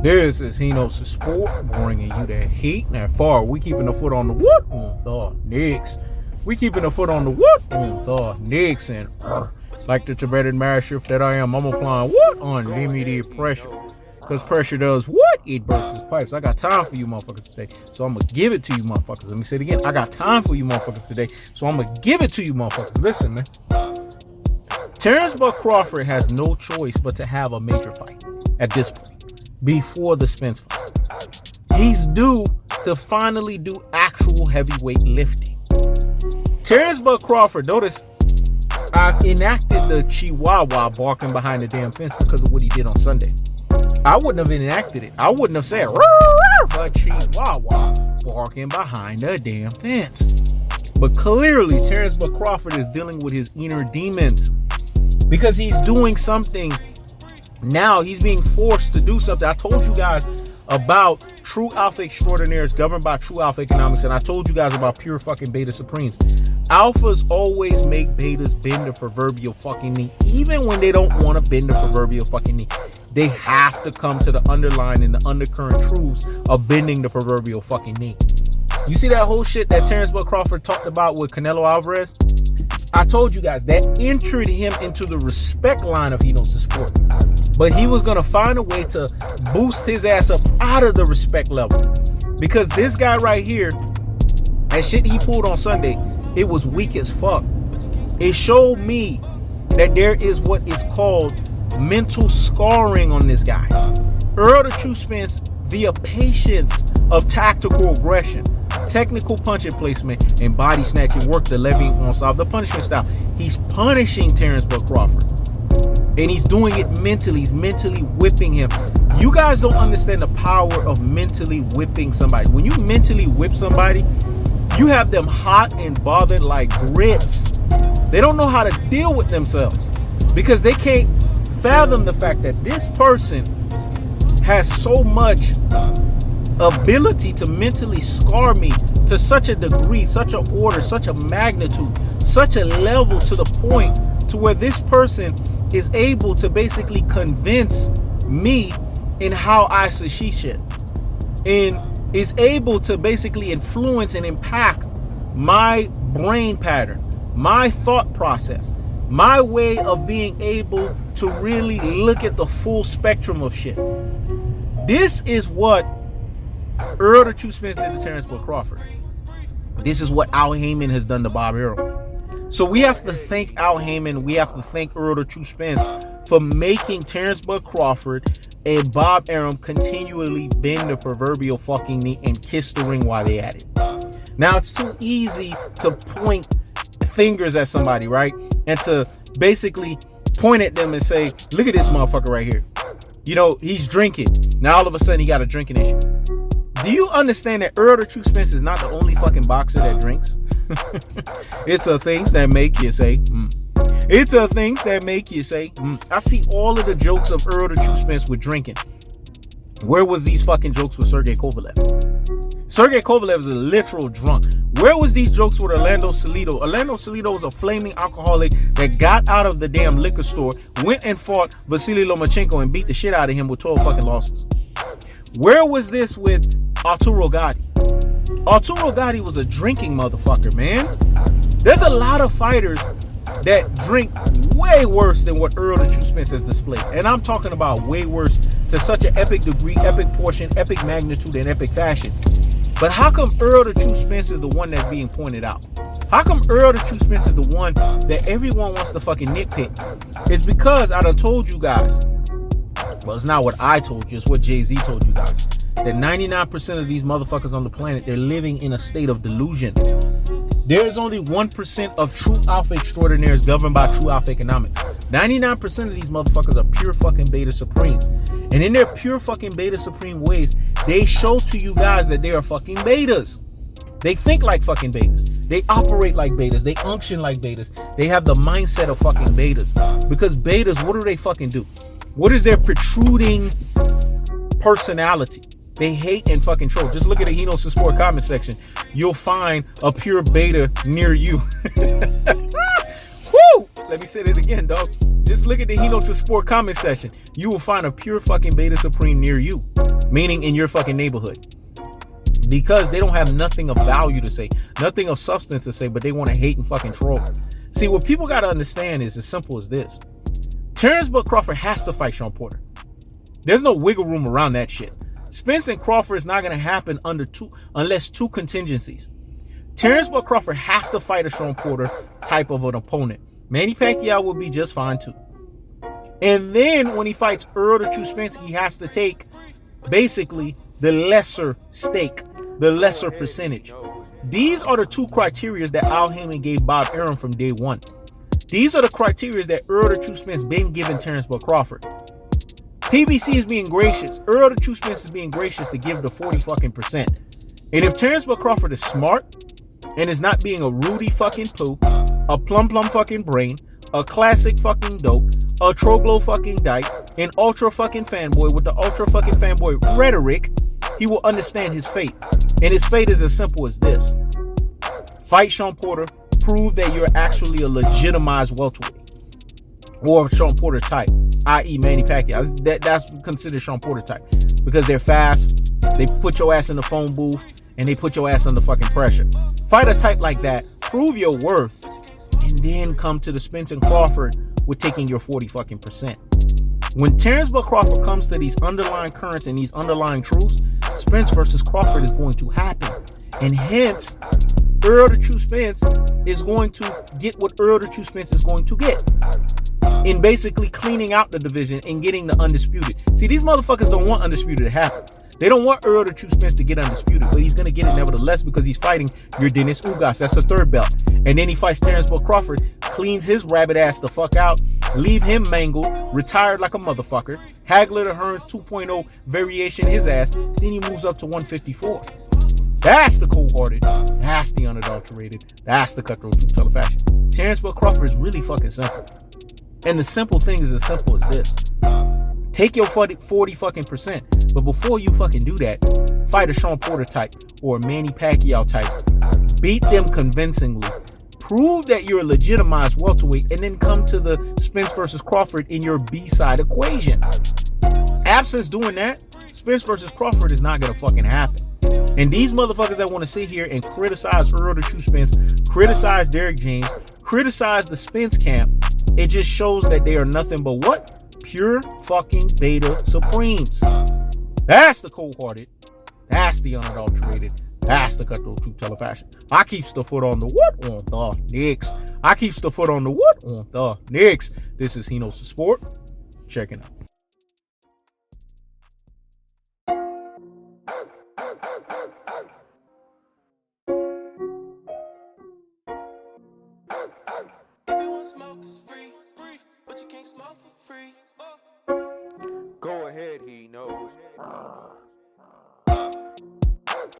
This is Hino's Sport, bringing you that heat and that far. We keeping the foot on the what on the Knicks. We keeping the foot on the what on the Knicks. And like the Tibetan Mastiff that I am, I'm applying what? Unlimited pressure. Because pressure does what? It bursts pipes. I got time for you motherfuckers today. So I'm going to give it to you motherfuckers. Let me say it again. I got time for you motherfuckers today. So I'm going to give it to you motherfuckers. Listen, man. Terence Crawford has no choice but to have a major fight at this point. Before the Spence fight, he's due to finally do actual heavyweight lifting. Terence Crawford, notice I've enacted the Chihuahua barking behind the damn fence because of what he did on Sunday. I wouldn't have enacted it. I wouldn't have said a Chihuahua barking behind the damn fence. But clearly, Terence Crawford is dealing with his inner demons because he's doing something. Now he's being forced to do something. I told you guys about true alpha extraordinaires governed by true alpha economics, and I told you guys about pure fucking beta supremes. Alphas always make betas bend the proverbial fucking knee, even when they don't want to bend the proverbial fucking knee. They have to come to the underlying and the undercurrent truths of bending the proverbial fucking knee. You see that whole shit that Terence Crawford talked about with Canelo Alvarez? I told you guys that entered him into the respect line of Hino's Sport. But he was going to find a way to boost his ass up out of the respect level. Because this guy right here, that shit he pulled on Sunday, it was weak as fuck. It showed me that there is what is called mental scarring on this guy. Earl the True Spence, via patience of tactical aggression, technical punching placement, and body snatching work, the levying on the punishment style. He's punishing Terence Crawford. And he's doing it mentally. He's mentally whipping him. You guys don't understand the power of mentally whipping somebody. When you mentally whip somebody, you have them hot and bothered like grits. They don't know how to deal with themselves because they can't fathom the fact that this person has so much ability to mentally scar me to such a degree, such an order, such a magnitude, such a level, to the point to where this person is able to basically convince me in how I see shit, and is able to basically influence and impact my brain pattern, my thought process, my way of being able to really look at the full spectrum of shit. This is what Earl the True Spence did to Terence Crawford. This is what Al Heyman has done to Bob Arum. So we have to thank Al Heyman, we have to thank Earl the True Spence for making Terence Crawford and Bob Arum continually bend the proverbial fucking knee and kiss the ring while they at it. Now it's too easy to point fingers at somebody, right? And to basically point at them and say, look at this motherfucker right here. You know, he's drinking. Now all of a sudden he got a drinking issue. Do you understand that Earl the True Spence is not the only fucking boxer that drinks? It's a things that make you say, It's a things that make you say, I see all of the jokes of Earl the True Spence with drinking. Where was these fucking jokes with Sergey Kovalev? Sergey Kovalev is a literal drunk. Where was these jokes with Orlando Salido? Orlando Salido was a flaming alcoholic that got out of the damn liquor store, went and fought Vasily Lomachenko and beat the shit out of him with 12 fucking losses. Where was this with Arturo Gatti? Arturo Gatti was a drinking motherfucker, man. There's a lot of fighters that drink way worse than what Earl the True Spence has displayed. And I'm talking about way worse to such an epic degree, epic portion, epic magnitude, and epic fashion. But how come Earl the True Spence is the one that's being pointed out? How come Earl the True Spence is the one that everyone wants to fucking nitpick? It's because I done told you guys, well, it's not what I told you, it's what Jay-Z told you guys, that 99% of these motherfuckers on the planet, they're living in a state of delusion. There is only 1% of true alpha extraordinaires governed by true alpha economics. 99% of these motherfuckers are pure fucking beta supremes. And in their pure fucking beta supreme ways, they show to you guys that they are fucking betas. They think like fucking betas. They operate like betas. They unction like betas. They have the mindset of fucking betas. Because betas, what do they fucking do? What is their protruding personality? They hate and fucking troll. Just look at the Hino's Sport comment section. You'll find a pure beta near you. Woo! Let me say that again, dog. Just look at the Hino's Sport comment section. You will find a pure fucking beta supreme near you. meaning in your fucking neighborhood. Because they don't have nothing of value to say, nothing of substance to say, but they want to hate and fucking troll. See, what people got to understand is as simple as this. Terence Crawford has to fight Shawn Porter. There's no wiggle room around that shit. Spence and Crawford is not going to happen unless two contingencies. Terence Crawford has to fight a Shawn Porter type of an opponent. Manny Pacquiao will be just fine too. And then when he fights Earl the True Spence, he has to take basically the lesser stake, the lesser percentage. These are the two criteria that Al Heyman gave Bob Arum from day one. These are the criteria that Earl the True Spence been giving Terence Crawford. PBC is being gracious. Earl the True Spence is being gracious to give the 40%. And if Terence Crawford is smart and is not being a Rudy fucking poo, a plum fucking brain, a classic fucking dope, a troglo fucking dyke, an ultra fucking fanboy with the ultra fucking fanboy rhetoric, he will understand his fate. And his fate is as simple as this. Fight Shawn Porter, prove that you're actually a legitimized welterweight. Or Shawn Porter type, i.e. Manny Pacquiao. That's considered Shawn Porter type. Because they're fast, they put your ass in the phone booth, and they put your ass under fucking pressure. Fight a type like that, prove your worth, and then come to the Spence and Crawford with taking your 40%. When Terence Crawford comes to these underlying currents and these underlying truths, Spence versus Crawford is going to happen. And hence, Earl the True Spence is going to get what Earl the True Spence is going to get. In basically cleaning out the division and getting the undisputed. See, these motherfuckers don't want undisputed to happen. They don't want Earl the True Spence to get undisputed, but he's going to get it nevertheless because he's fighting your Dennis Ugas. That's a third belt. And then he fights Terence Crawford, cleans his rabbit ass the fuck out, leave him mangled, retired like a motherfucker, Hagler to Hearns 2.0 variation his ass, then he moves up to 154. That's the cold-hearted, that's the unadulterated, that's the cutthroat truth teller fashion. Terence Crawford is really fucking simple. And the simple thing is as simple as this. Take your 40%, but before you fucking do that, fight a Shawn Porter type or a Manny Pacquiao type. Beat them convincingly. Prove that you're a legitimized welterweight, and then come to the Spence versus Crawford in your B-side equation. Absence doing that, Spence versus Crawford is not gonna fucking happen. And these motherfuckers that want to sit here and criticize Earl the True Spence, criticize Derrick James, criticize the Spence camp, it just shows that they are nothing but what? Pure fucking beta supremes. That's the cold-hearted. That's the unadulterated. That's the cutthroat truth teller fashion. I keeps the foot on the what? On the Knicks. I keeps the foot on the what? On the Knicks. This is He Knows the Sport. Checking out. Smoke is free, but you can't smoke for free. Go ahead, he knows.